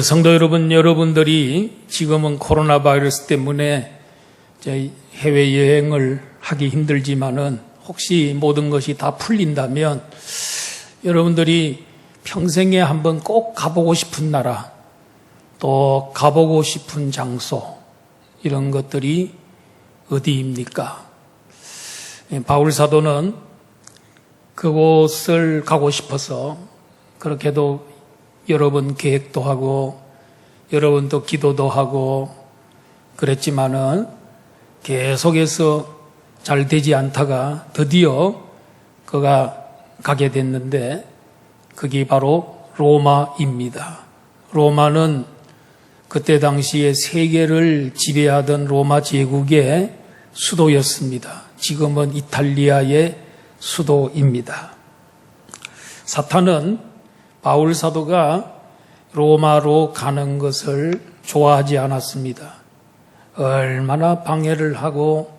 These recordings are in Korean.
성도 여러분, 여러분들이 지금은 코로나 바이러스 때문에 해외여행을 하기 힘들지만은 혹시 모든 것이 다 풀린다면 여러분들이 평생에 한번 꼭 가보고 싶은 나라, 또 가보고 싶은 장소, 이런 것들이 어디입니까? 바울 사도는 그곳을 가고 싶어서 그렇게도 여러 번 계획도 하고 여러 번 또 기도도 하고 그랬지만은 계속해서 잘 되지 않다가 드디어 그가 가게 됐는데 그게 바로 로마입니다. 로마는 그때 당시에 세계를 지배하던 로마 제국의 수도였습니다. 지금은 이탈리아의 수도입니다. 사탄은 바울 사도가 로마로 가는 것을 좋아하지 않았습니다. 얼마나 방해를 하고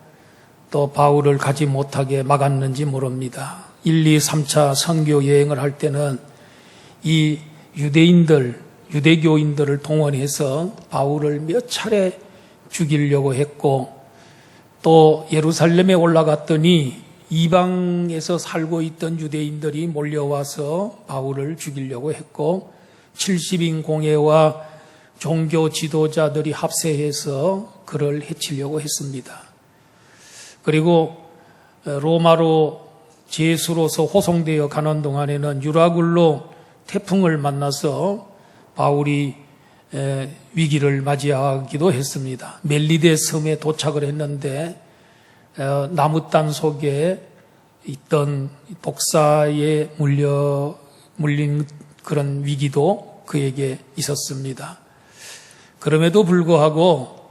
또 바울을 가지 못하게 막았는지 모릅니다. 1, 2, 3차 선교 여행을 할 때는 이 유대교인들을 동원해서 바울을 몇 차례 죽이려고 했고 또 예루살렘에 올라갔더니 이방에서 살고 있던 유대인들이 몰려와서 바울을 죽이려고 했고 70인 공회와 종교 지도자들이 합세해서 그를 해치려고 했습니다. 그리고 로마로 제수로서 호송되어 가는 동안에는 유라굴로 태풍을 만나서 바울이 위기를 맞이하기도 했습니다. 멜리데 섬에 도착을 했는데 나무단 속에 있던 독사에 물린 그런 위기도 그에게 있었습니다. 그럼에도 불구하고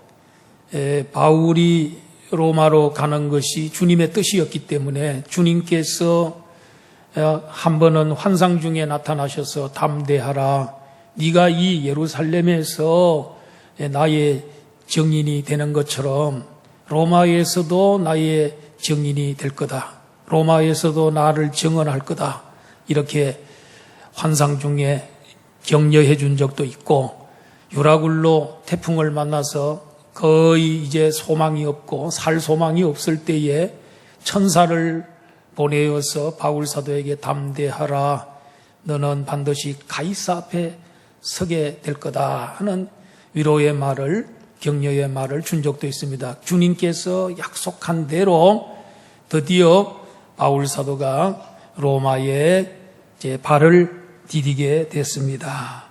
바울이 로마로 가는 것이 주님의 뜻이었기 때문에 주님께서 한 번은 환상 중에 나타나셔서 담대하라. 네가 이 예루살렘에서 나의 증인이 되는 것처럼 로마에서도 나의 증인이 될 거다. 로마에서도 나를 증언할 거다. 이렇게 환상 중에 격려해 준 적도 있고 유라굴로 태풍을 만나서 거의 이제 소망이 없고 살 소망이 없을 때에 천사를 보내어서 바울 사도에게 담대하라. 너는 반드시 가이사 앞에 서게 될 거다 하는 위로의 말을 격려의 말을 준 적도 있습니다. 주님께서 약속한 대로 드디어 바울 사도가 로마에 발을 디디게 됐습니다.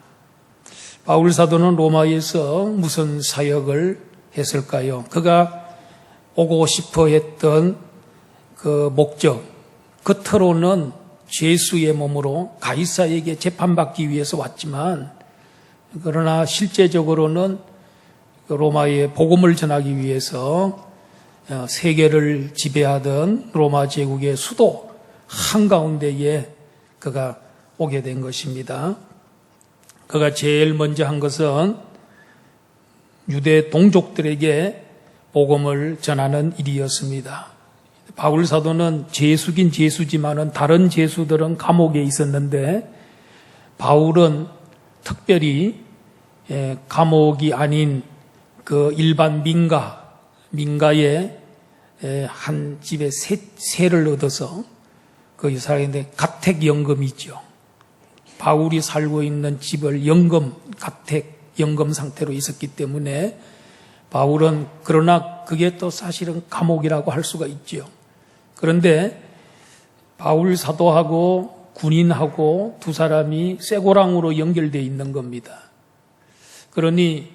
바울 사도는 로마에서 무슨 사역을 했을까요? 그가 오고 싶어 했던 그 목적, 겉으로는 죄수의 몸으로 가이사에게 재판받기 위해서 왔지만 그러나 실제적으로는 로마에 복음을 전하기 위해서 세계를 지배하던 로마 제국의 수도 한가운데에 그가 오게 된 것입니다. 그가 제일 먼저 한 것은 유대 동족들에게 복음을 전하는 일이었습니다. 바울 사도는 제수긴 제수지만은 다른 제수들은 감옥에 있었는데 바울은 특별히 감옥이 아닌 그 일반 민가의 한 집에 세를 얻어서 거기 살았는데 가택연금이죠. 바울이 살고 있는 집을 가택연금 상태로 있었기 때문에 바울은 그러나 그게 또 사실은 감옥이라고 할 수가 있죠. 그런데 바울 사도하고 군인하고 두 사람이 쇠고랑으로 연결되어 있는 겁니다. 그러니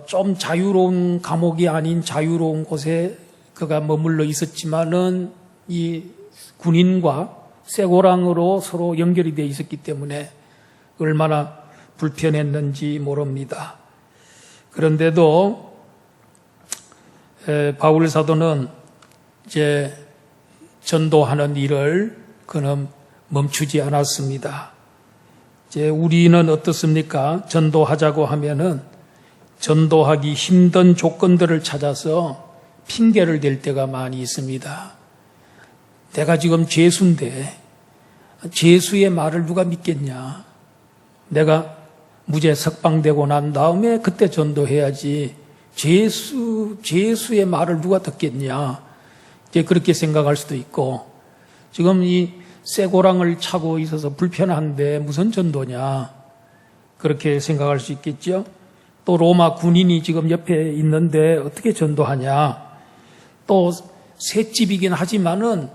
좀 자유로운 감옥이 아닌 자유로운 곳에 그가 머물러 있었지만은 이 군인과 쇠고랑으로 서로 연결이 되어 있었기 때문에 얼마나 불편했는지 모릅니다. 그런데도 바울 사도는 이제 전도하는 일을 그는 멈추지 않았습니다. 이제 우리는 어떻습니까? 전도하자고 하면은 전도하기 힘든 조건들을 찾아서 핑계를 댈 때가 많이 있습니다. 내가 지금 죄수인데 죄수의 말을 누가 믿겠냐? 내가 무죄 석방되고 난 다음에 그때 전도해야지 죄수의 말을 누가 듣겠냐. 이제 그렇게 생각할 수도 있고, 지금 이 쇠고랑을 차고 있어서 불편한데 무슨 전도냐. 그렇게 생각할 수 있겠죠. 또 로마 군인이 지금 옆에 있는데 어떻게 전도하냐. 또 셋집이긴 하지만은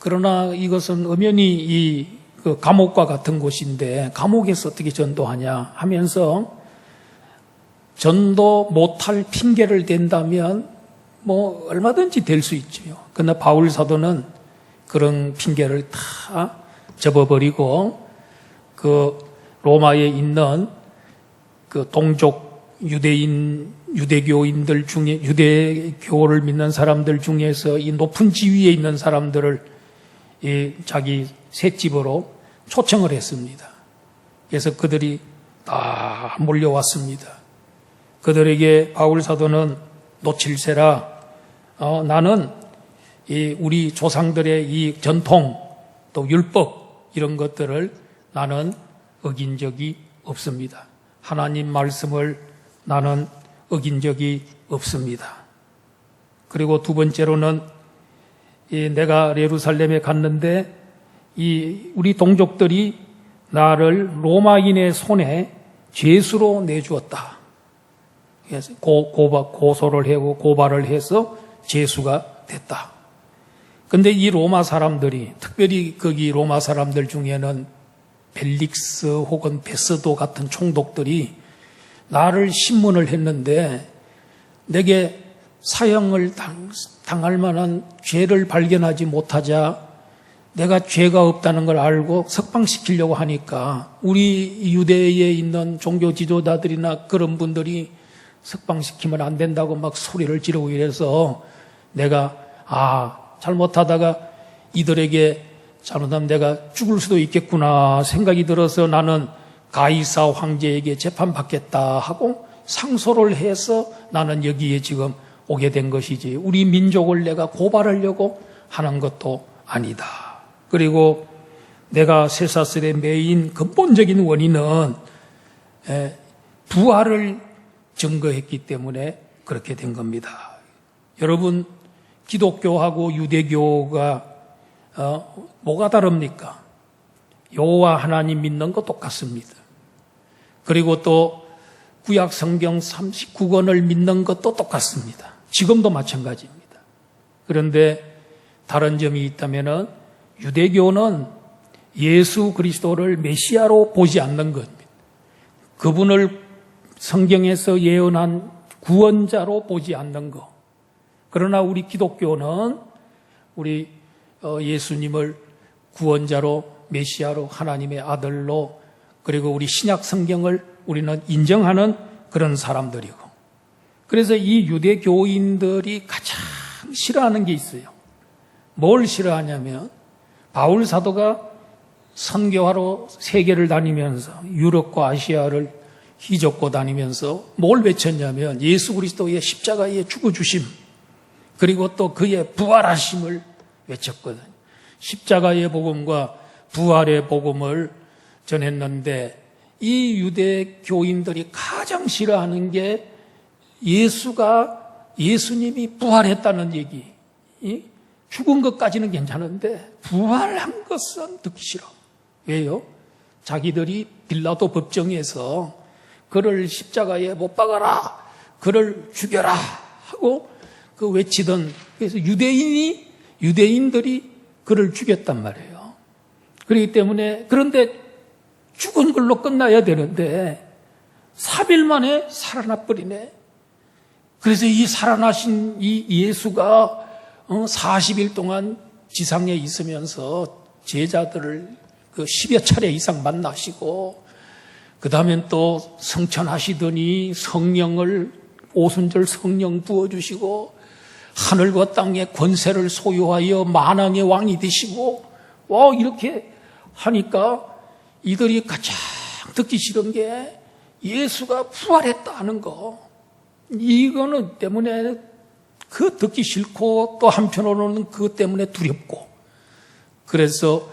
그러나 이것은 엄연히 그 감옥과 같은 곳인데 감옥에서 어떻게 전도하냐 하면서 전도 못할 핑계를 댄다면 뭐 얼마든지 될 수 있죠. 그러나 바울 사도는 그런 핑계를 다 접어버리고 그 로마에 있는 그 동족 유대교인들 중에 유대교를 믿는 사람들 중에서 이 높은 지위에 있는 사람들을 자기 셋집으로 초청을 했습니다. 그래서 그들이 다 몰려왔습니다. 그들에게 바울 사도는 놓칠세라. 나는 우리 조상들의 이 전통 또 율법 이런 것들을 나는 어긴 적이 없습니다. 하나님 말씀을 나는 어긴 적이 없습니다. 그리고 두 번째로는 내가 예루살렘에 갔는데 우리 동족들이 나를 로마인의 손에 죄수로 내주었다. 그래서 고소를 하고 고발을 해서 죄수가 됐다. 근데 이 로마 사람들이, 특별히 거기 로마 사람들 중에는 벨릭스 혹은 베스도 같은 총독들이 나를 신문을 했는데 내게 사형을 당할 만한 죄를 발견하지 못하자 내가 죄가 없다는 걸 알고 석방시키려고 하니까 우리 유대에 있는 종교 지도자들이나 그런 분들이 석방시키면 안 된다고 막 소리를 지르고 이래서 내가 잘못하다가 이들에게 잘못하면 내가 죽을 수도 있겠구나 생각이 들어서 나는 가이사 황제에게 재판받겠다 하고 상소를 해서 나는 여기에 지금 오게 된 것이지 우리 민족을 내가 고발하려고 하는 것도 아니다. 그리고 내가 쇠사슬에 매인 근본적인 원인은 부활을 증거했기 때문에 그렇게 된 겁니다. 여러분, 기독교하고 유대교가 뭐가 다릅니까? 여호와 하나님 믿는 거 똑같습니다. 그리고 또 구약 성경 39권을 믿는 것도 똑같습니다. 지금도 마찬가지입니다. 그런데 다른 점이 있다면은 유대교는 예수 그리스도를 메시아로 보지 않는 겁니다. 그분을 성경에서 예언한 구원자로 보지 않는 것. 그러나 우리 기독교는 우리 예수님을 구원자로 메시아로 하나님의 아들로 그리고 우리 신약 성경을 우리는 인정하는 그런 사람들이고 그래서 이 유대교인들이 가장 싫어하는 게 있어요. 뭘 싫어하냐면 바울 사도가 선교하러 세계를 다니면서 유럽과 아시아를 휘젓고 다니면서 뭘 외쳤냐면 예수 그리스도의 십자가의 죽어주심 그리고 또 그의 부활하심을 외쳤거든요. 십자가의 복음과 부활의 복음을 전했는데 이 유대교인들이 가장 싫어하는 게 예수님이 부활했다는 얘기. 죽은 것까지는 괜찮은데 부활한 것은 듣기 싫어. 왜요? 자기들이 빌라도 법정에서 그를 십자가에 못 박아라, 그를 죽여라 하고 그 외치던 그래서 유대인들이 그를 죽였단 말이에요. 그렇기 때문에 그런데 죽은 걸로 끝나야 되는데 3일 만에 살아나버리네. 그래서 이 살아나신 이 예수가 40일 동안 지상에 있으면서 제자들을 그 10여 차례 이상 만나시고 그 다음엔 또 성천하시더니 성령을 오순절 성령 부어주시고 하늘과 땅의 권세를 소유하여 만왕의 왕이 되시고 이렇게 하니까 이들이 가장 듣기 싫은 게 예수가 부활했다는 거. 이거는 때문에 그 듣기 싫고 또 한편으로는 그것 때문에 두렵고 그래서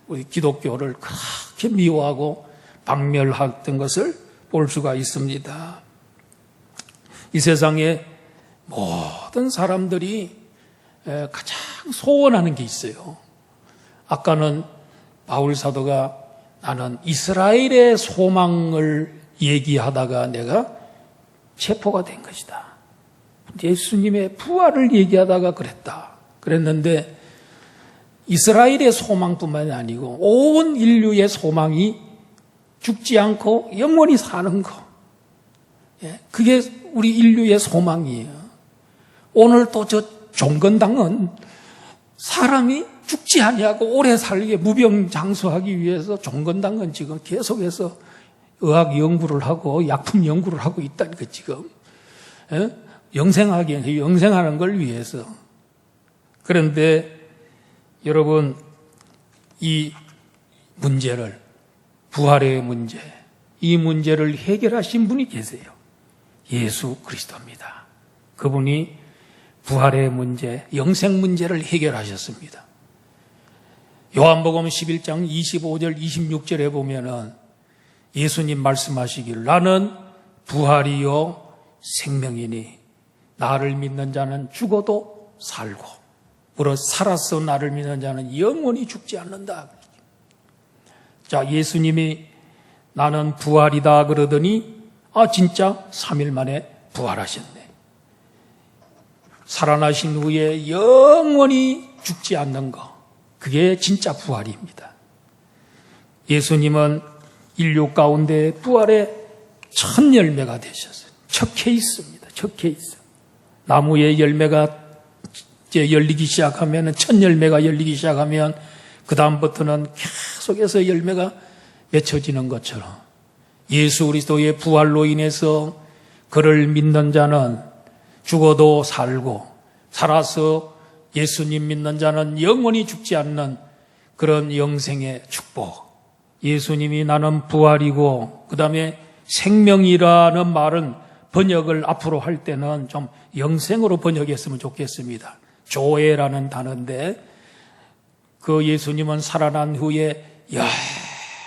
우리 기독교를 그렇게 미워하고 박멸했던 것을 볼 수가 있습니다. 이 세상에 모든 사람들이 가장 소원하는 게 있어요. 아까는 바울 사도가 나는 이스라엘의 소망을 얘기하다가 내가 체포가 된 것이다. 예수님의 부활을 얘기하다가 그랬는데 이스라엘의 소망뿐만이 아니고 온 인류의 소망이 죽지 않고 영원히 사는 거. 그게 우리 인류의 소망이에요. 오늘 또 저 종건당은 사람이 죽지 아니하고 오래 살게 무병장수하기 위해서 종건당은 지금 계속해서 의학 연구를 하고 약품 연구를 하고 있다니까 지금. 영생하는 걸 위해서. 그런데 여러분, 이 문제를, 부활의 문제, 이 문제를 해결하신 분이 계세요. 예수 그리스도입니다. 그분이 부활의 문제, 영생 문제를 해결하셨습니다. 요한복음 11장 25절 26절에 보면은 예수님 말씀하시기를 나는 부활이요 생명이니 나를 믿는 자는 죽어도 살고 무릇 살아서 나를 믿는 자는 영원히 죽지 않는다. 자, 예수님이 나는 부활이다 그러더니 진짜 3일 만에 부활하셨네. 살아나신 후에 영원히 죽지 않는 거, 그게 진짜 부활입니다. 예수님은 인류 가운데 부활의 첫 열매가 되셨어요. 첫 케이스입니다. 첫 케이스. 나무의 열매가 이제 열리기 시작하면, 첫 열매가 열리기 시작하면 그 다음부터는 계속해서 열매가 맺혀지는 것처럼 예수 그리스도의 부활로 인해서 그를 믿는 자는 죽어도 살고 살아서 예수님 믿는 자는 영원히 죽지 않는 그런 영생의 축복. 예수님이 나는 부활이고 그 다음에 생명이라는 말은 번역을 앞으로 할 때는 좀 영생으로 번역했으면 좋겠습니다. 조회라는 단어인데 그 예수님은 살아난 후에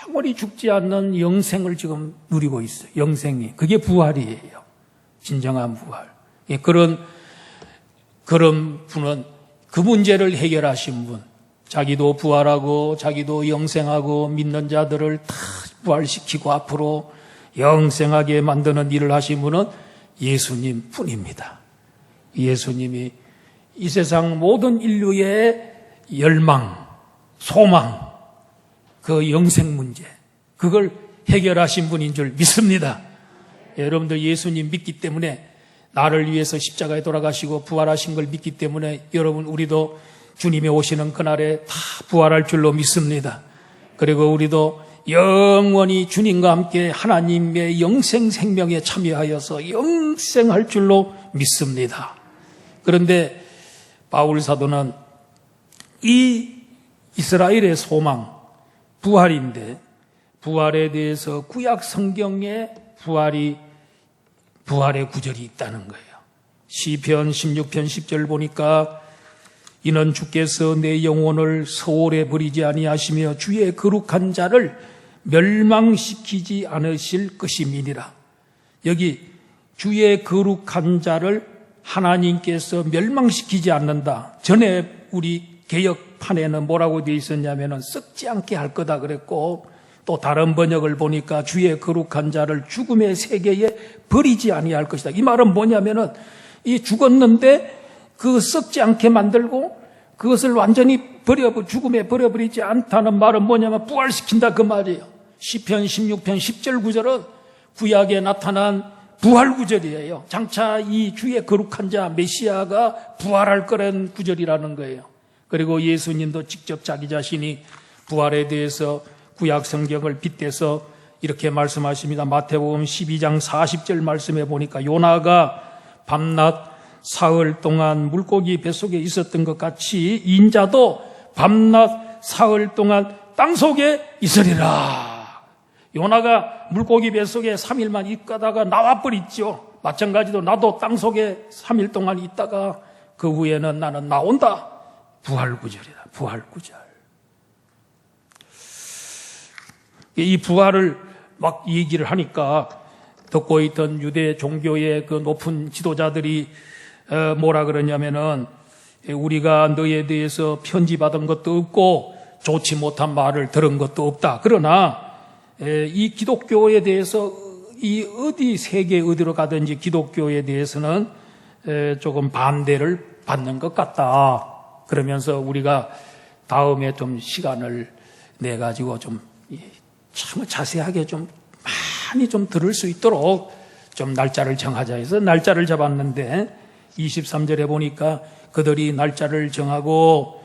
영원히 죽지 않는 영생을 지금 누리고 있어요. 영생이. 그게 부활이에요. 진정한 부활. 그런 분은 그 문제를 해결하신 분, 자기도 부활하고 자기도 영생하고 믿는 자들을 다 부활시키고 앞으로 영생하게 만드는 일을 하신 분은 예수님 뿐입니다. 예수님이 이 세상 모든 인류의 열망, 소망, 그 영생 문제, 그걸 해결하신 분인 줄 믿습니다. 여러분들 예수님 믿기 때문에 나를 위해서 십자가에 돌아가시고 부활하신 걸 믿기 때문에 여러분 우리도 주님이 오시는 그날에 다 부활할 줄로 믿습니다. 그리고 우리도 영원히 주님과 함께 하나님의 영생 생명에 참여하여서 영생할 줄로 믿습니다. 그런데 바울 사도는 이 이스라엘의 소망, 부활인데 부활에 대해서 구약 성경에 부활의 구절이 있다는 거예요. 시편 16편 10절 보니까 이는 주께서 내 영혼을 서울에 버리지 아니하시며 주의 거룩한 자를 멸망시키지 않으실 것임이니라. 여기 주의 거룩한 자를 하나님께서 멸망시키지 않는다. 전에 우리 개역판에는 뭐라고 되어 있었냐면은 썩지 않게 할 거다 그랬고 또 다른 번역을 보니까 주의 거룩한 자를 죽음의 세계에 버리지 아니할 것이다. 이 말은 뭐냐면은 이 죽었는데 그 썩지 않게 만들고 그것을 완전히 죽음에 버려버리지 않다는 말은 뭐냐면 부활시킨다 그 말이에요. 시편 16편 10절 구절은 구약에 나타난 부활 구절이에요. 장차 이 주의 거룩한 자 메시아가 부활할 거라는 구절이라는 거예요. 그리고 예수님도 직접 자기 자신이 부활에 대해서 구약 성경을 빗대서 이렇게 말씀하십니다. 마태복음 12장 40절 말씀해 보니까 요나가 밤낮 사흘 동안 물고기 뱃속에 있었던 것 같이 인자도 밤낮 사흘 동안 땅속에 있으리라. 요나가 물고기 뱃속에 3일만 있다가 나와버렸죠. 마찬가지로 나도 땅속에 3일 동안 있다가 그 후에는 나는 나온다. 부활구절이다. 부활구절. 이 부활을 막 얘기를 하니까 듣고 있던 유대 종교의 그 높은 지도자들이 뭐라 그러냐면은 우리가 너에 대해서 편지 받은 것도 없고 좋지 못한 말을 들은 것도 없다. 그러나 이 기독교에 대해서 이 어디 세계 어디로 가든지 기독교에 대해서는 조금 반대를 받는 것 같다. 그러면서 우리가 다음에 좀 시간을 내 가지고 좀 참 자세하게 좀 많이 좀 들을 수 있도록 좀 날짜를 정하자 해서 날짜를 잡았는데 23절에 보니까 그들이 날짜를 정하고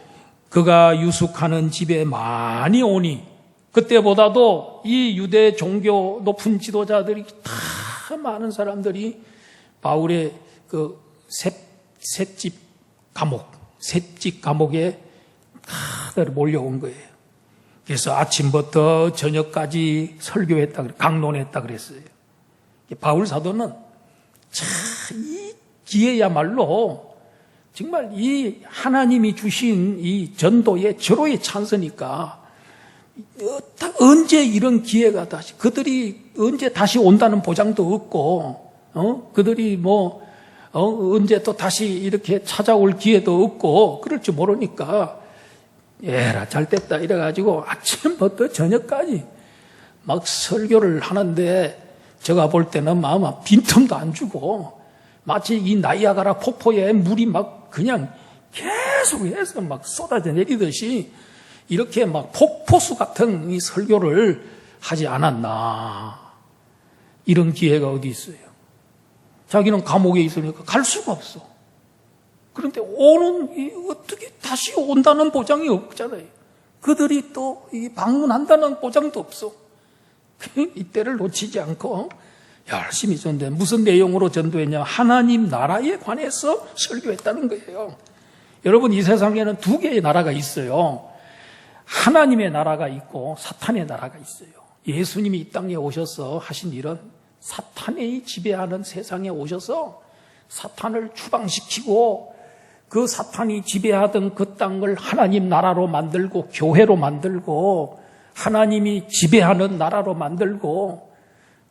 그가 유숙하는 집에 많이 오니 그때보다도 이 유대 종교 높은 지도자들이 다 많은 사람들이 바울의 그 셋집 감옥에 다들 몰려온 거예요. 그래서 아침부터 저녁까지 설교했다, 강론했다 그랬어요. 바울 사도는 참 이 기회야말로 정말 이 하나님이 주신 이 전도의 절호의 찬스니까 언제 이런 기회가 다시 그들이 언제 다시 온다는 보장도 없고 그들이 언제 또 다시 이렇게 찾아올 기회도 없고 그럴 줄 모르니까 에라 잘 됐다 이래가지고 아침부터 저녁까지 막 설교를 하는데 제가 볼 때는 마음 빈틈도 안 주고 마치 이 나이아가라 폭포에 물이 막 그냥 계속해서 막 쏟아져 내리듯이 이렇게 막 폭포수 같은 이 설교를 하지 않았나. 이런 기회가 어디 있어요. 자기는 감옥에 있으니까 갈 수가 없어. 그런데 어떻게 다시 온다는 보장이 없잖아요. 그들이 또 방문한다는 보장도 없어. 이때를 놓치지 않고 열심히 전도해. 무슨 내용으로 전도했냐? 하나님 나라에 관해서 설교했다는 거예요. 여러분, 이 세상에는 두 개의 나라가 있어요. 하나님의 나라가 있고 사탄의 나라가 있어요. 예수님이 이 땅에 오셔서 하신 일은 사탄이 지배하는 세상에 오셔서 사탄을 추방시키고 그 사탄이 지배하던 그 땅을 하나님 나라로 만들고 교회로 만들고 하나님이 지배하는 나라로 만들고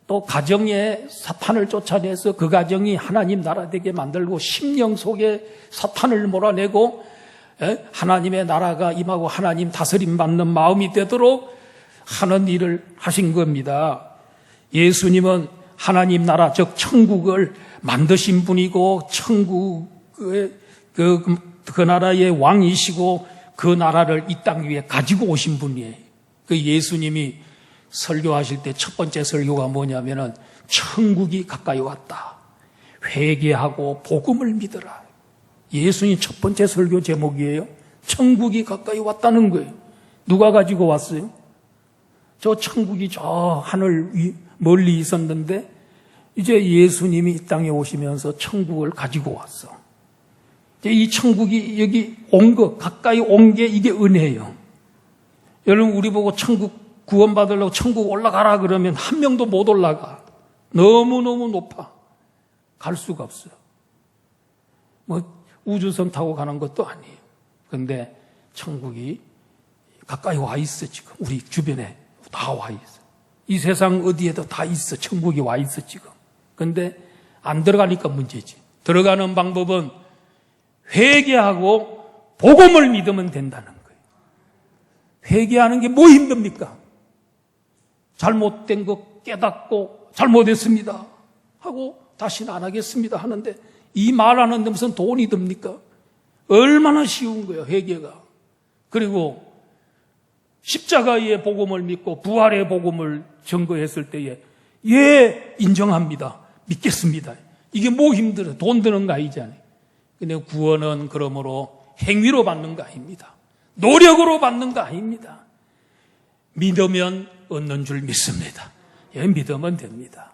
또 가정에 사탄을 쫓아내서 그 가정이 하나님 나라 되게 만들고 심령 속에 사탄을 몰아내고 하나님의 나라가 임하고 하나님 다스림 받는 마음이 되도록 하는 일을 하신 겁니다. 예수님은 하나님 나라 즉 천국을 만드신 분이고 천국의 그 나라의 왕이시고 그 나라를 이 땅 위에 가지고 오신 분이에요. 그 예수님이 설교하실 때 첫 번째 설교가 뭐냐면은 천국이 가까이 왔다. 회개하고 복음을 믿어라. 예수님 첫 번째 설교 제목이에요. 천국이 가까이 왔다는 거예요. 누가 가지고 왔어요? 저 천국이 저 하늘 멀리 있었는데 이제 예수님이 이 땅에 오시면서 천국을 가지고 왔어. 이 천국이 여기 온 거, 가까이 온 게 이게 은혜예요. 여러분, 우리 보고 천국 구원받으려고 천국 올라가라 그러면 한 명도 못 올라가. 너무너무 높아. 갈 수가 없어요. 우주선 타고 가는 것도 아니에요. 그런데 천국이 가까이 와 있어, 지금. 우리 주변에 다 와 있어. 이 세상 어디에도 다 있어. 천국이 와 있어, 지금. 그런데 안 들어가니까 문제지. 들어가는 방법은 회개하고 복음을 믿으면 된다는 거예요. 회개하는 게 뭐 힘듭니까? 잘못된 거 깨닫고 잘못했습니다 하고 다시는 안 하겠습니다 하는데 이 말하는데 무슨 돈이 듭니까? 얼마나 쉬운 거예요, 회개가. 그리고 십자가의 복음을 믿고 부활의 복음을 증거했을 때에 예, 인정합니다. 믿겠습니다. 이게 뭐 힘들어요? 돈 드는 거 아니잖아요. 근데 구원은 그러므로 행위로 받는 거 아닙니다. 노력으로 받는 거 아닙니다. 믿으면 얻는 줄 믿습니다. 예, 믿으면 됩니다.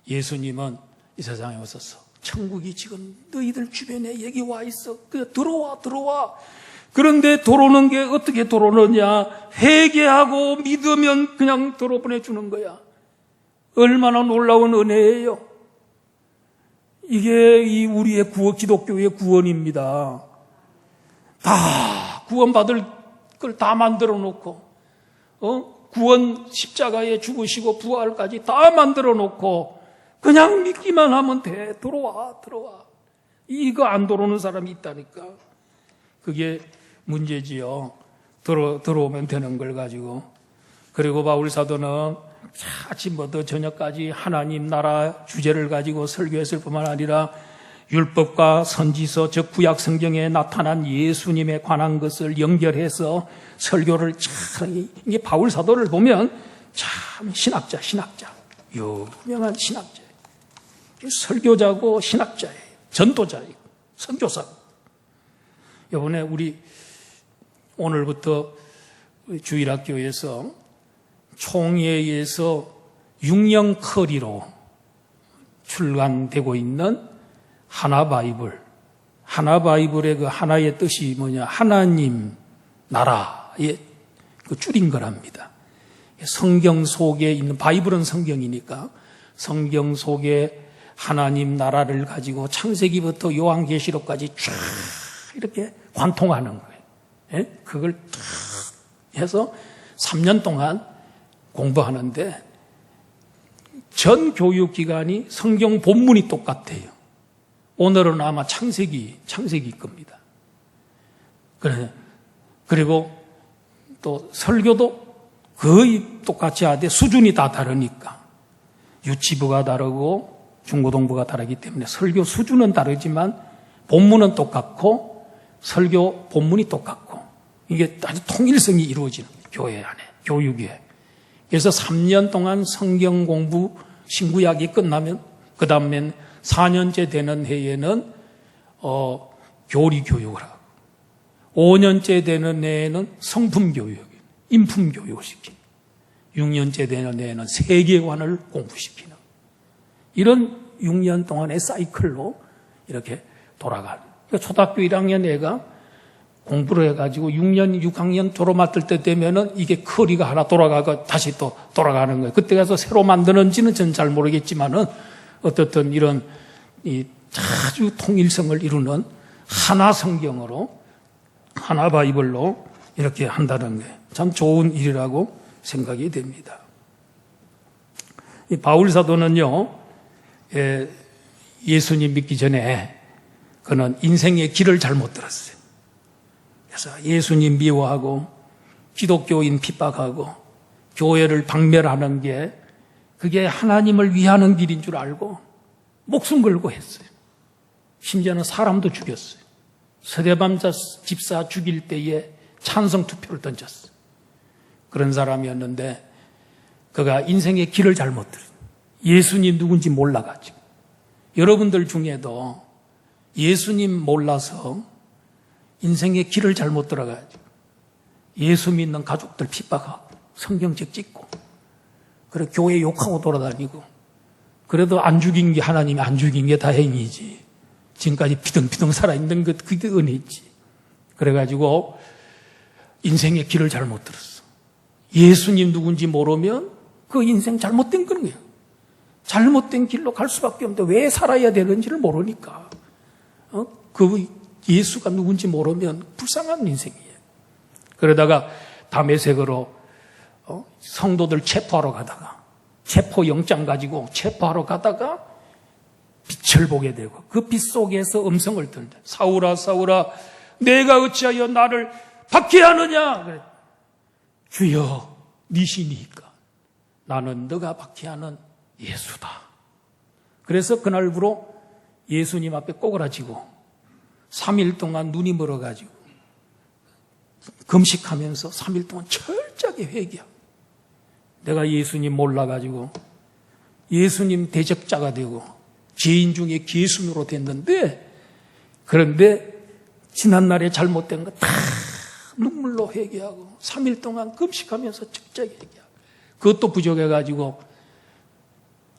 예수님은 이 세상에 오셔서 천국이 지금 너희들 주변에 여기 와 있어. 그냥 들어와. 그런데 들어오는 게 어떻게 들어오느냐? 회개하고 믿으면 그냥 들어보내주는 거야. 얼마나 놀라운 은혜예요. 이게 우리의 기독교의 구원입니다. 다 구원받을 걸 다 만들어 놓고 구원 십자가에 죽으시고 부활까지 다 만들어 놓고 그냥 믿기만 하면 돼. 들어와. 이거 안 들어오는 사람이 있다니까. 그게 문제지요. 들어오면 되는 걸 가지고. 그리고 바울 사도는 아침부터 저녁까지 하나님 나라 주제를 가지고 설교했을 뿐만 아니라 율법과 선지서, 즉 구약 성경에 나타난 예수님에 관한 것을 연결해서 설교를 참, 이게 바울 사도를 보면 참 신학자, 유명한 신학자예요. 설교자고 신학자예요. 전도자예요. 선교사고. 이번에 우리 오늘부터 주일학교에서 총회에서 6년 커리로 출간되고 있는 하나바이블의 그 하나의 뜻이 뭐냐? 하나님 나라의 그 줄인 거랍니다. 성경 속에 있는, 바이블은 성경이니까 성경 속에 하나님 나라를 가지고 창세기부터 요한계시록까지 쫙 이렇게 관통하는 거예요. 예? 그걸 탁 해서 3년 동안 공부하는데 전 교육기간이 성경 본문이 똑같아요. 오늘은 아마 창세기 겁니다. 그리고 또 설교도 거의 똑같이 하되 수준이 다 다르니까 유치부가 다르고 중고등부가 다르기 때문에 설교 수준은 다르지만 본문은 똑같고 설교 본문이 똑같고 이게 아주 통일성이 이루어지는 교회 안에, 교육에. 그래서 3년 동안 성경 공부, 신구약이 끝나면 그 다음엔 4년째 되는 해에는 교리 교육을 하고 5년째 되는 해에는 성품 교육, 인품 교육을 시키는 6년째 되는 해에는 세계관을 공부시키는 이런 6년 동안의 사이클로 이렇게 돌아가는. 그러니까 초등학교 1학년 애가 공부를 해가지고 6학년 졸업 맡을 때 되면은 이게 커리가 하나 돌아가고 다시 또 돌아가는 거예요. 그때 가서 새로 만드는지는 저는 잘 모르겠지만은 어떻든 이런 이 아주 통일성을 이루는 하나 성경으로, 하나 바이블로 이렇게 한다는 게 참 좋은 일이라고 생각이 됩니다. 이 바울 사도는요, 예수님 믿기 전에 그는 인생의 길을 잘못 들었어요. 그래서 예수님 미워하고 기독교인 핍박하고 교회를 박멸하는 게 그게 하나님을 위하는 길인 줄 알고 목숨 걸고 했어요. 심지어는 사람도 죽였어요. 스데반 집사 죽일 때에 찬성 투표를 던졌어요. 그런 사람이었는데 그가 인생의 길을 잘못 들어요. 예수님 누군지 몰라가지고. 여러분들 중에도 예수님 몰라서 인생의 길을 잘못 들어가지고 예수 믿는 가족들 핍박하고 성경책 찍고 그래 교회 욕하고 돌아다니고 그래도 안 죽인 게 하나님이 안 죽인 게 다행이지. 지금까지 비등비등 살아있는 것 그게 은혜지. 그래가지고 인생의 길을 잘못 들었어. 예수님 누군지 모르면 그 인생 잘못된 거예요. 잘못된 길로 갈 수밖에 없는데 왜 살아야 되는지를 모르니까 그 예수가 누군지 모르면 불쌍한 인생이에요. 그러다가 다메섹으로 성도들 체포하러 가다가 체포영장 가지고 체포하러 가다가 빛을 보게 되고 그 빛 속에서 음성을 듣는다. 사울아 사울아 내가 어찌하여 나를 박해하느냐. 그래. 주여 니시니까 나는 너가 박해하는 예수다. 그래서 그날부로 예수님 앞에 꼬그라지고 3일 동안 눈이 멀어가지고 금식하면서 3일 동안 철저하게 회개하고 내가 예수님 몰라가지고 예수님 대적자가 되고 죄인 중에 개순으로 됐는데 그런데 지난날에 잘못된 거 다 눈물로 회개하고 3일 동안 금식하면서 철저하게 회개하고 그것도 부족해가지고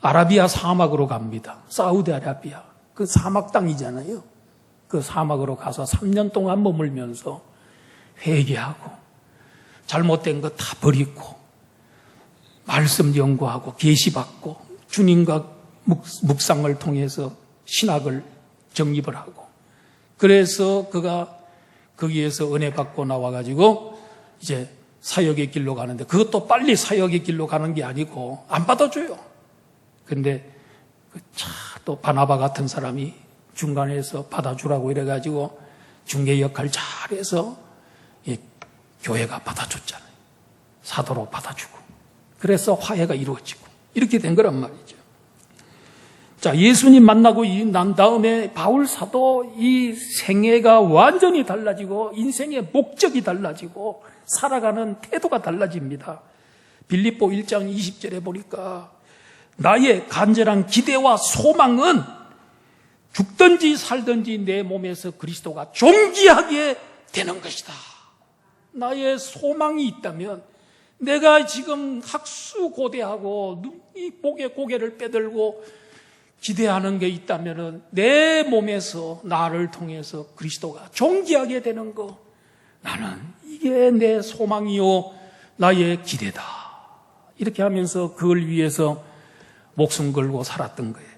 아라비아 사막으로 갑니다. 사우디아라비아 그 사막 땅이잖아요. 그 사막으로 가서 3년 동안 머물면서 회개하고 잘못된 거 다 버리고 말씀 연구하고 계시받고 주님과 묵상을 통해서 신학을 정립을 하고 그래서 그가 거기에서 은혜 받고 나와가지고 이제 사역의 길로 가는데 그것도 빨리 사역의 길로 가는 게 아니고 안 받아줘요. 근데 또 바나바 같은 사람이 중간에서 받아주라고 이래가지고 중개 역할 잘해서 교회가 받아줬잖아요. 사도로 받아주고. 그래서 화해가 이루어지고. 이렇게 된 거란 말이죠. 자, 예수님 만나고 난 다음에 바울 사도 이 생애가 완전히 달라지고 인생의 목적이 달라지고 살아가는 태도가 달라집니다. 빌립보 1장 20절에 보니까 나의 간절한 기대와 소망은 죽든지 살든지 내 몸에서 그리스도가 존귀하게 되는 것이다. 나의 소망이 있다면 내가 지금 학수고대하고 이 복에 고개를 빼들고 기대하는 게 있다면 내 몸에서 나를 통해서 그리스도가 존귀하게 되는 거, 나는 이게 내 소망이요 나의 기대다. 이렇게 하면서 그걸 위해서 목숨 걸고 살았던 거예요.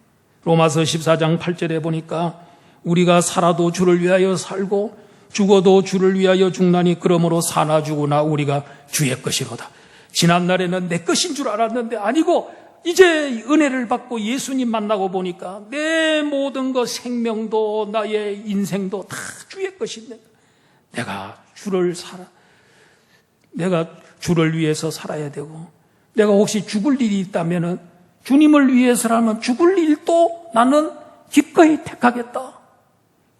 로마서 14장 8절에 보니까 우리가 살아도 주를 위하여 살고 죽어도 주를 위하여 죽나니 그러므로 사나 죽으나 우리가 주의 것이로다. 지난날에는 내 것인 줄 알았는데 아니고 이제 은혜를 받고 예수님 만나고 보니까 내 모든 것, 생명도 나의 인생도 다 주의 것인데 내가 주를 위해서 살아야 되고, 내가 혹시 죽을 일이 있다면은 주님을 위해서라면 죽을 일도 나는 기꺼이 택하겠다.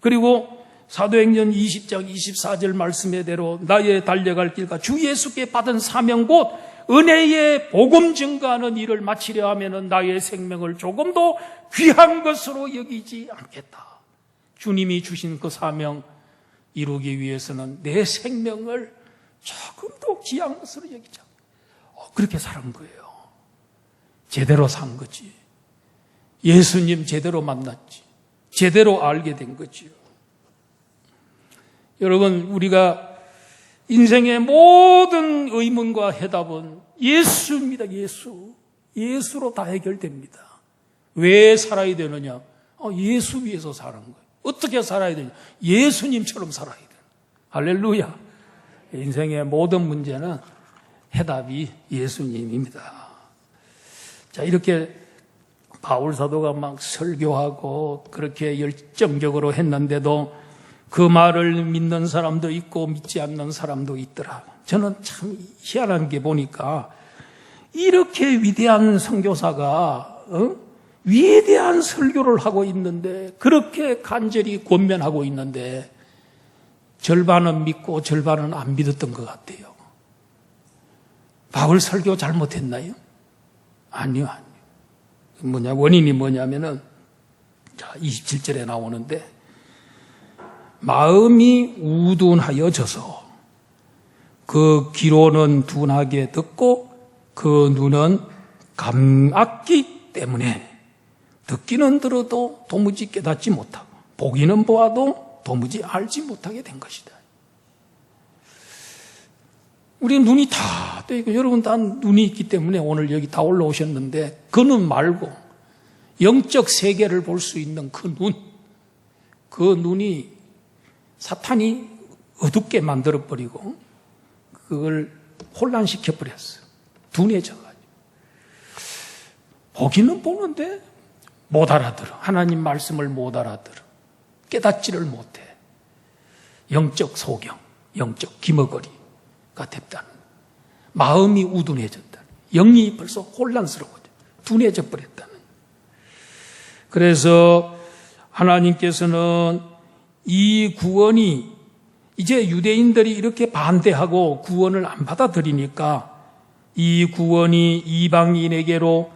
그리고 사도행전 20장 24절 말씀에대로 나의 달려갈 길과 주 예수께 받은 사명 곧 은혜의 복음 증거하는 일을 마치려 하면은 나의 생명을 조금도 귀한 것으로 여기지 않겠다. 주님이 주신 그 사명 이루기 위해서는 내 생명을 조금도 귀한 것으로 여기자. 그렇게 살은 거예요. 제대로 산 거지. 예수님 제대로 만났지. 제대로 알게 된 거지요. 여러분, 우리가 인생의 모든 의문과 해답은 예수입니다. 예수로 다 해결됩니다. 왜 살아야 되느냐? 예수 위해서 사는 거예요. 어떻게 살아야 되냐? 예수님처럼 살아야 돼요. 할렐루야. 인생의 모든 문제는 해답이 예수님입니다. 자, 이렇게 바울 사도가 막 설교하고 그렇게 열정적으로 했는데도 그 말을 믿는 사람도 있고 믿지 않는 사람도 있더라. 저는 참 희한한 게 보니까 이렇게 위대한 선교사가 위대한 설교를 하고 있는데, 그렇게 간절히 권면하고 있는데 절반은 믿고 절반은 안 믿었던 것 같아요. 바울 설교 잘못했나요? 아니요. 원인이 뭐냐면은, 자, 27절에 나오는데, 마음이 우둔하여져서 그 귀로는 둔하게 듣고 그 눈은 감악기 때문에 듣기는 들어도 도무지 깨닫지 못하고 보기는 보아도 도무지 알지 못하게 된 것이다. 우리 눈이 다 떠 있고 여러분 다 눈이 있기 때문에 오늘 여기 다 올라오셨는데, 그 눈 말고 영적 세계를 볼 수 있는 그 눈이 사탄이 어둡게 만들어버리고 그걸 혼란시켜버렸어요. 둔해져가지고. 보기는 보는데 못 알아들어. 하나님 말씀을 못 알아들어. 깨닫지를 못해. 영적 소경, 영적 기머거리가 됐다는. 마음이 우둔해졌다는. 영이 벌써 혼란스러워져. 둔해져 버렸다는. 그래서 하나님께서는 이 구원이 이제 유대인들이 이렇게 반대하고 구원을 안 받아들이니까 이 구원이 이방인에게로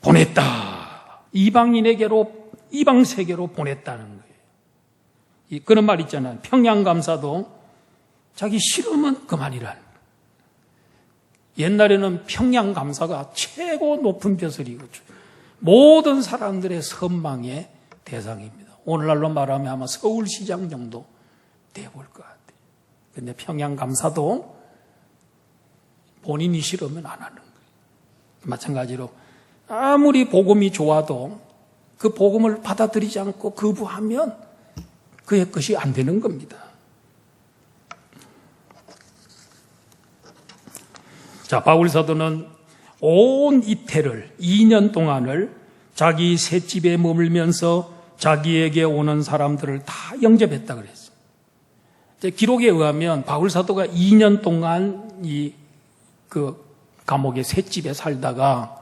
보냈다. 이방 세계로 보냈다는 거예요. 그런 말 있잖아요. 평양감사도 자기 싫으면 그만이라는 거예요. 옛날에는 평양감사가 최고 높은 벼슬이고 모든 사람들의 선망의 대상입니다. 오늘날로 말하면 아마 서울시장 정도 되어볼 것 같아요. 그런데 평양감사도 본인이 싫으면 안 하는 거예요. 마찬가지로 아무리 복음이 좋아도 그 복음을 받아들이지 않고 거부하면 그의 것이 안 되는 겁니다. 자, 바울 사도는 온 이태를 2년 동안을 자기 셋집에 머물면서 자기에게 오는 사람들을 다 영접했다 그랬어요. 기록에 의하면 바울 사도가 2년 동안 그 감옥의 셋집에 살다가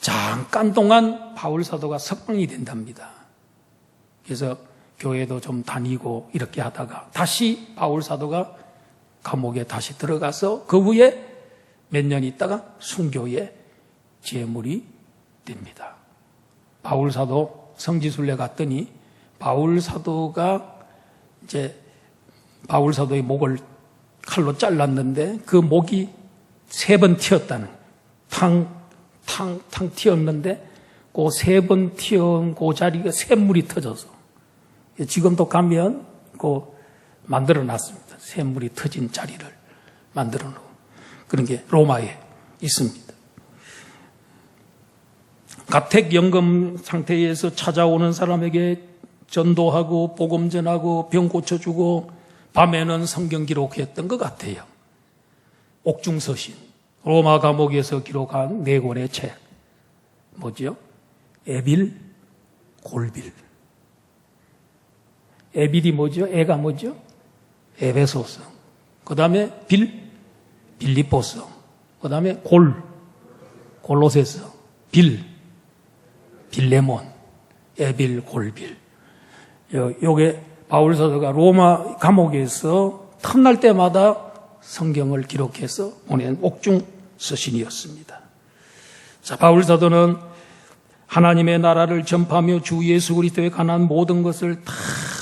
잠깐 동안 바울 사도가 석방이 된답니다. 그래서 교회도 좀 다니고 이렇게 하다가 다시 바울 사도가 감옥에 다시 들어가서 그 후에 몇 년 있다가 순교의 제물이 됩니다. 바울 사도 성지순례 갔더니 바울 사도가 이제 바울 사도의 목을 칼로 잘랐는데 그 목이 3번 튀었다는, 탕 튀었는데 그 3번 튀은 그 자리가 샘물이 터져서 지금도 가면 그 만들어 놨습니다. 샘물이 터진 자리를 만들어 놓은 그런 게 로마에 있습니다. 가택연금 상태에서 찾아오는 사람에게 전도하고 복음 전하고 병 고쳐주고 밤에는 성경 기록했던 것 같아요. 옥중서신, 로마 감옥에서 기록한 4권의 책. 뭐죠? 에빌, 골빌. 에빌이 뭐죠? 에가 뭐죠? 에베소서. 그 다음에 빌립보서. 그 다음에 골로새서. 빌레몬. 에빌, 골빌. 요게 바울 사도가 로마 감옥에서 틈날 때마다 성경을 기록해서 보낸 옥중 서신이었습니다. 자, 바울 사도는 하나님의 나라를 전파하며 주 예수 그리스도에 관한 모든 것을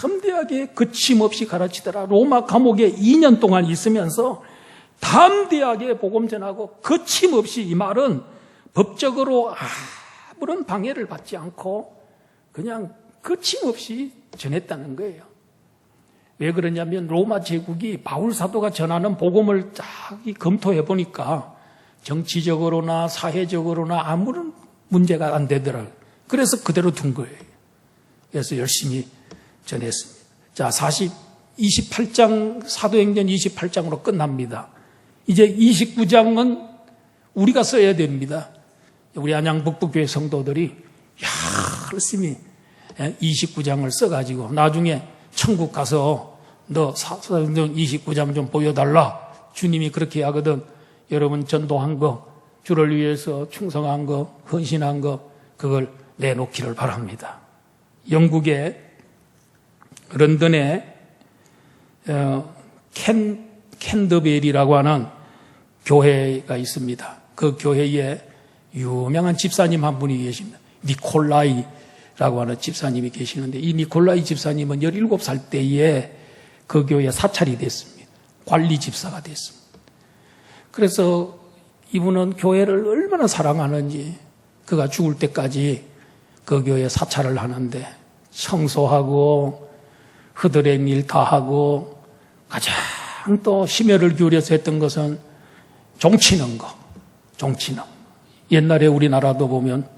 담대하게 거침없이 가르치더라. 로마 감옥에 2년 동안 있으면서 담대하게 복음 전하고 거침없이, 이 말은 법적으로 아무런 방해를 받지 않고 그냥 거침없이 전했다는 거예요. 왜 그러냐면 로마 제국이 바울 사도가 전하는 복음을 딱 검토해 보니까 정치적으로나 사회적으로나 아무런 문제가 안 되더라고요. 그래서 그대로 둔 거예요. 그래서 열심히 전했습니다. 자, 28장, 사도행전 28장으로 끝납니다. 이제 29장은 우리가 써야 됩니다. 우리 안양 북부교회 성도들이 열심히 29장을 써가지고 나중에 천국 가서 너 사도행전 29장 좀 보여달라. 주님이 그렇게 하거든. 여러분 전도한 거, 주를 위해서 충성한 거, 헌신한 거, 그걸 내놓기를 바랍니다. 영국의 런던에 캔터베리라고 하는 교회가 있습니다. 그 교회에 유명한 집사님 한 분이 계십니다. 니콜라이라고 하는 집사님이 계시는데, 이 니콜라이 집사님은 17살 때에 그 교회에 사찰이 됐습니다. 관리 집사가 됐습니다. 그래서 이분은 교회를 얼마나 사랑하는지 그가 죽을 때까지 그 교회에 사찰을 하는데 청소하고 흐드렛 일 다 하고 가장 또 심혈을 기울여서 했던 것은 종치는 거. 종치는. 옛날에 우리나라도 보면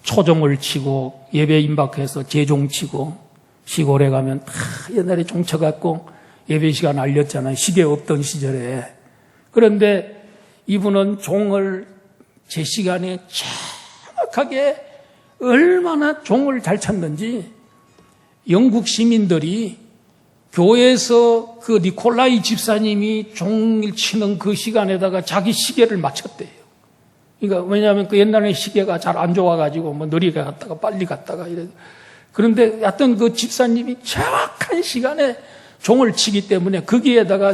초종을 치고 예배 임박해서 제종치고 시골에 가면 다 옛날에 종쳐갖고 예배 시간 알렸잖아요. 시계 없던 시절에. 그런데 이분은 종을 제 시간에 정확하게 얼마나 종을 잘 찾는지 영국 시민들이 교회에서 그 니콜라이 집사님이 종일 치는 그 시간에다가 자기 시계를 맞췄대요. 그러니까 왜냐하면 그 옛날에 시계가 잘 안 좋아가지고 뭐 느리게 갔다가 빨리 갔다가 이래. 그런데 하여튼 그 집사님이 정확한 시간에 종을 치기 때문에 거기에다가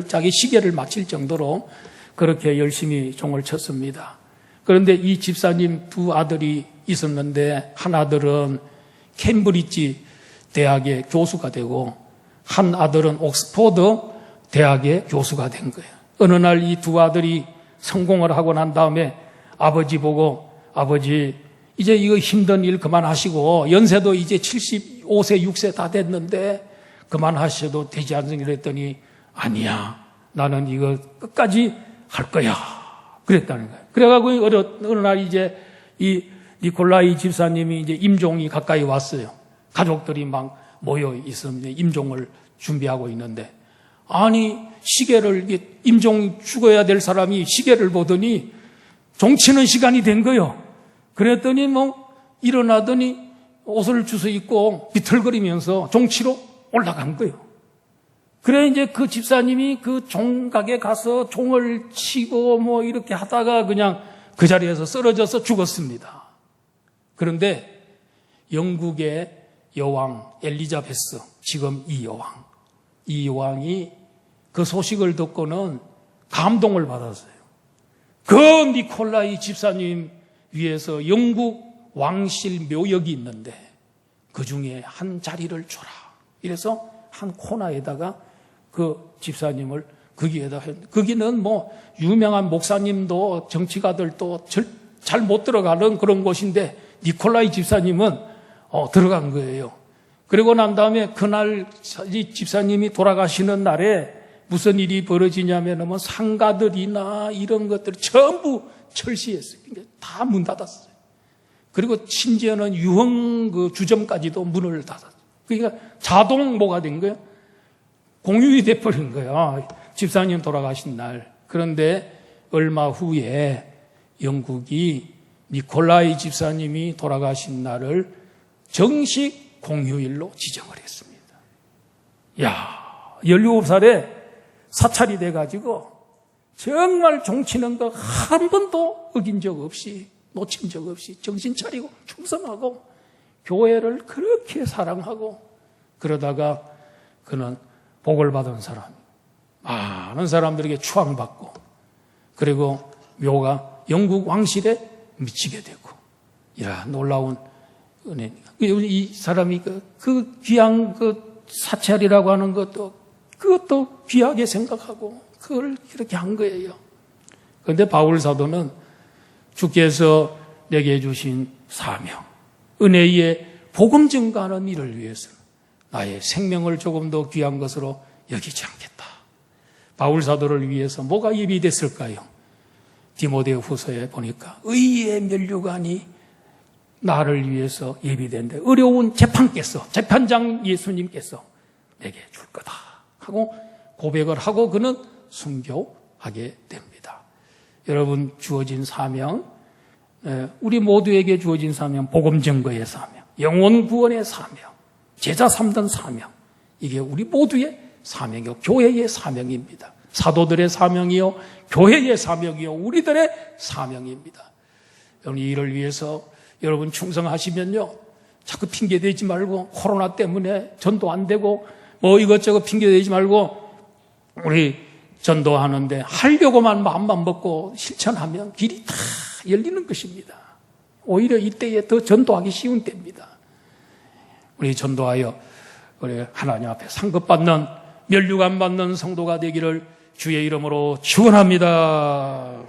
자기 시계를 맞출 정도로 그렇게 열심히 종을 쳤습니다. 그런데 이 집사님 2 아들이 있었는데 한 아들은 캠브리지 대학의 교수가 되고 한 아들은 옥스포드 대학의 교수가 된 거예요. 어느 날 이 2 아들이 성공을 하고 난 다음에 아버지 보고, 아버지 이제 이거 힘든 일 그만하시고 연세도 이제 75세 6세 다 됐는데 그만하셔도 되지 않습니까? 그랬더니 아니야, 나는 이거 끝까지 할 거야 그랬다는 거예요. 그래가지고 어느 날 이제 이 니콜라이 집사님이 이제 임종이 가까이 왔어요. 가족들이 막 모여 있으면 임종을 준비하고 있는데, 아니 시계를, 임종 죽어야 될 사람이 시계를 보더니 종치는 시간이 된 거예요. 그랬더니 뭐 일어나더니 옷을 주워 입고 비틀거리면서 종치로 올라간 거예요. 그래 이제 그 집사님이 그 종각에 가서 종을 치고 뭐 이렇게 하다가 그냥 그 자리에서 쓰러져서 죽었습니다. 그런데 영국의 여왕 엘리자베스, 지금 이 여왕이 그 소식을 듣고는 감동을 받았어요. 그 니콜라이 집사님 위해서 영국 왕실 묘역이 있는데 그 중에 한 자리를 줘라. 이래서 한 코너에다가 그 집사님을 거기에다 했는데, 거기는 뭐 유명한 목사님도 정치가들도 잘 못 들어가는 그런 곳인데 니콜라이 집사님은 들어간 거예요. 그리고 난 다음에 그날 이 집사님이 돌아가시는 날에 무슨 일이 벌어지냐면 뭐 상가들이나 이런 것들 전부 철시했어요. 다 문 닫았어요. 그리고 심지어는 유흥 그 주점까지도 문을 닫았어요. 그러니까 자동모가 된 거예요. 공휴일이 돼버린 거예요. 집사님 돌아가신 날. 그런데 얼마 후에 영국이 니콜라이 집사님이 돌아가신 날을 정식 공휴일로 지정을 했습니다. 야, 17살에 사찰이 돼가지고 정말 종치는 거 한 번도 어긴 적 없이, 놓친 적 없이 정신 차리고 충성하고 교회를 그렇게 사랑하고, 그러다가 그는 복을 받은 사람, 많은 사람들에게 추앙받고, 그리고 묘가 영국 왕실에 미치게 되고, 이런 놀라운 은혜. 이 사람이 그 귀한 그 사찰이라고 하는 것도, 그것도 귀하게 생각하고 그걸 이렇게 한 거예요. 그런데 바울 사도는 주께서 내게 주신 사명, 은혜의 복음 증가하는 일을 위해서 나의 생명을 조금 더 귀한 것으로 여기지 않겠다. 바울 사도를 위해서 뭐가 예비됐을까요? 디모데 후서에 보니까 의의 면류관이 나를 위해서 예비된데, 어려운 재판장 예수님께서 내게 줄 거다 하고 고백을 하고 그는 순교하게 됩니다. 여러분, 주어진 사명, 우리 모두에게 주어진 사명, 복음 증거의 사명, 영혼 구원의 사명, 제자 삼던 사명, 이게 우리 모두의 사명이요, 교회의 사명입니다. 사도들의 사명이요, 교회의 사명이요, 우리들의 사명입니다. 여러분, 이를 위해서 여러분 충성하시면요, 자꾸 핑계대지 말고, 코로나 때문에 전도 안 되고 뭐 이것저것 핑계대지 말고, 우리 전도하는데 하려고만 마음만 먹고 실천하면 길이 다 열리는 것입니다. 오히려 이때에 더 전도하기 쉬운 때입니다. 우리 전도하여 우리 하나님 앞에 상급받는, 면류관 받는 성도가 되기를 주의 이름으로 축원합니다.